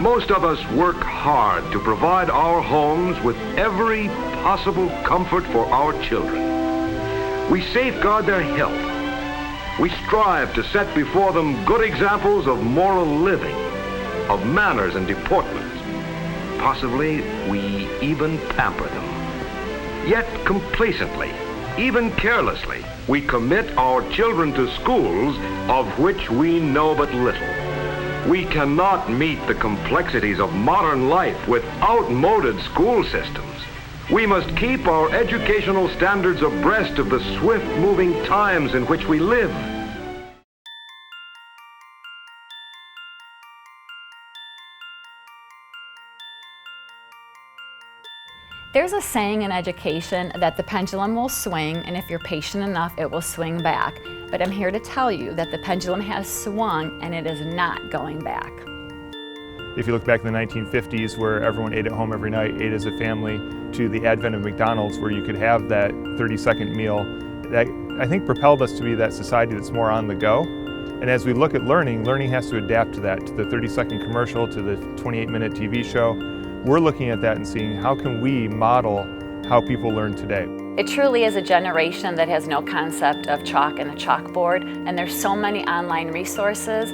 Most of us work hard to provide our homes with every possible comfort for our children. We safeguard their health. We strive to set before them good examples of moral living, of manners and deportment. Possibly, we even pamper them. Yet complacently, even carelessly, we commit our children to schools of which we know but little. We cannot meet the complexities of modern life with outmoded school systems. We must keep our educational standards abreast of the swift-moving times in which we live. There's a saying in education that the pendulum will swing, and if you're patient enough, it will swing back. But I'm here to tell you that the pendulum has swung and it is not going back. If you look back in the 1950s where everyone ate at home every night, ate as a family, to the advent of McDonald's where you could have that 30-second meal, that I think propelled us to be that society that's more on the go. And as we look at learning, learning has to adapt to that, to the 30-second commercial, to the 28-minute TV show. We're looking at that and seeing how can we model how people learn today. It truly is a generation that has no concept of chalk and a chalkboard, and there's so many online resources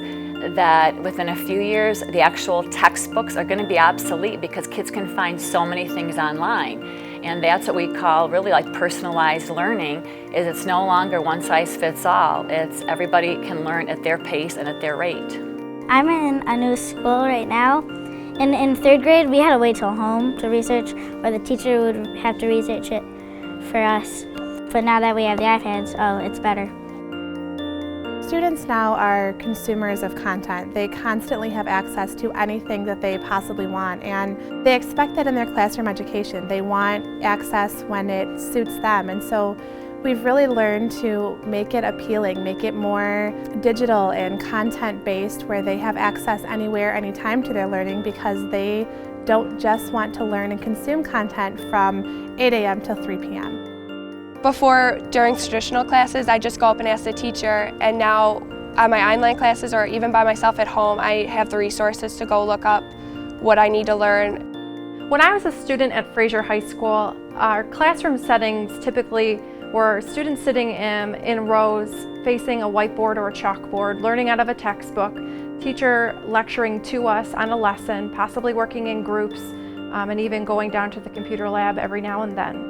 that within a few years the actual textbooks are going to be obsolete because kids can find so many things online. And that's what we call really like personalized learning, is it's no longer one size fits all. It's everybody can learn at their pace and at their rate. I'm in a new school right now. In third grade, we had to wait till home to research, or the teacher would have to research it for us. But now that we have the iPads, oh, it's better. Students now are consumers of content. They constantly have access to anything that they possibly want, and they expect that in their classroom education. They want access when it suits them, and so we've really learned to make it appealing, make it more digital and content-based, where they have access anywhere, anytime to their learning, because they don't just want to learn and consume content from 8 a.m. till 3 p.m. Before, during traditional classes, I just go up and ask the teacher, and now on my online classes or even by myself at home, I have the resources to go look up what I need to learn. When I was a student at Fraser High School, our classroom settings typically were students sitting in rows facing a whiteboard or a chalkboard, learning out of a textbook, teacher lecturing to us on a lesson, possibly working in groups, and even going down to the computer lab every now and then.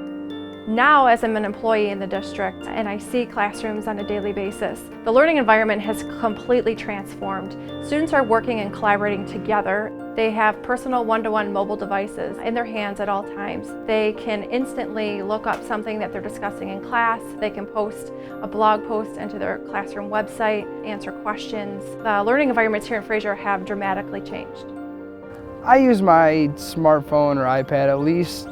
Now, as I'm an employee in the district and I see classrooms on a daily basis, the learning environment has completely transformed. Students are working and collaborating together. They have personal one-to-one mobile devices in their hands at all times. They can instantly look up something that they're discussing in class. They can post a blog post into their classroom website, answer questions. The learning environments here in Fraser have dramatically changed. I use my smartphone or iPad at least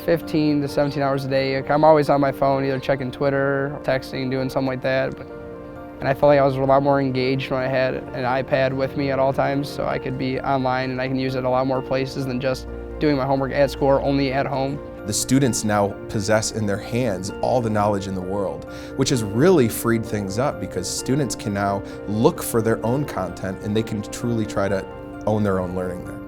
15 to 17 hours a day. I'm always on my phone, either checking Twitter, texting, doing something like that. And I felt like I was a lot more engaged when I had an iPad with me at all times, so I could be online and I can use it a lot more places than just doing my homework at school or only at home. The students now possess in their hands all the knowledge in the world, which has really freed things up because students can now look for their own content and they can truly try to own their own learning there.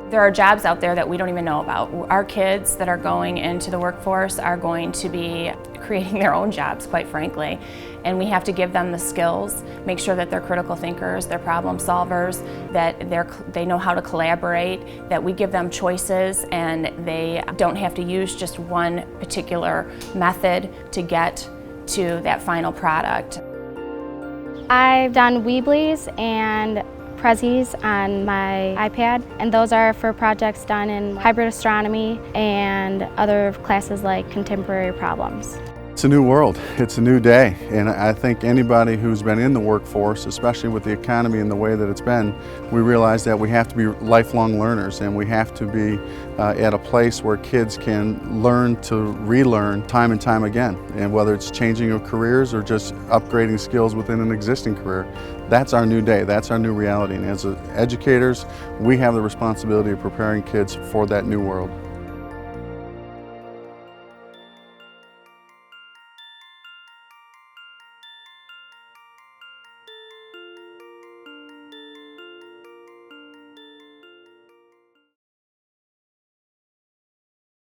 There are jobs out there that we don't even know about. Our kids that are going into the workforce are going to be creating their own jobs, quite frankly. And we have to give them the skills, make sure that they're critical thinkers, they're problem solvers, that they know how to collaborate, that we give them choices and they don't have to use just one particular method to get to that final product. I've done Weebly's and Prezzies on my iPad, and those are for projects done in hybrid astronomy and other classes like contemporary problems. It's a new world, it's a new day, and I think anybody who's been in the workforce, especially with the economy and the way that it's been, we realize that we have to be lifelong learners and we have to be at a place where kids can learn to relearn time and time again. And whether it's changing of careers or just upgrading skills within an existing career, that's our new day, that's our new reality. And as educators, we have the responsibility of preparing kids for that new world.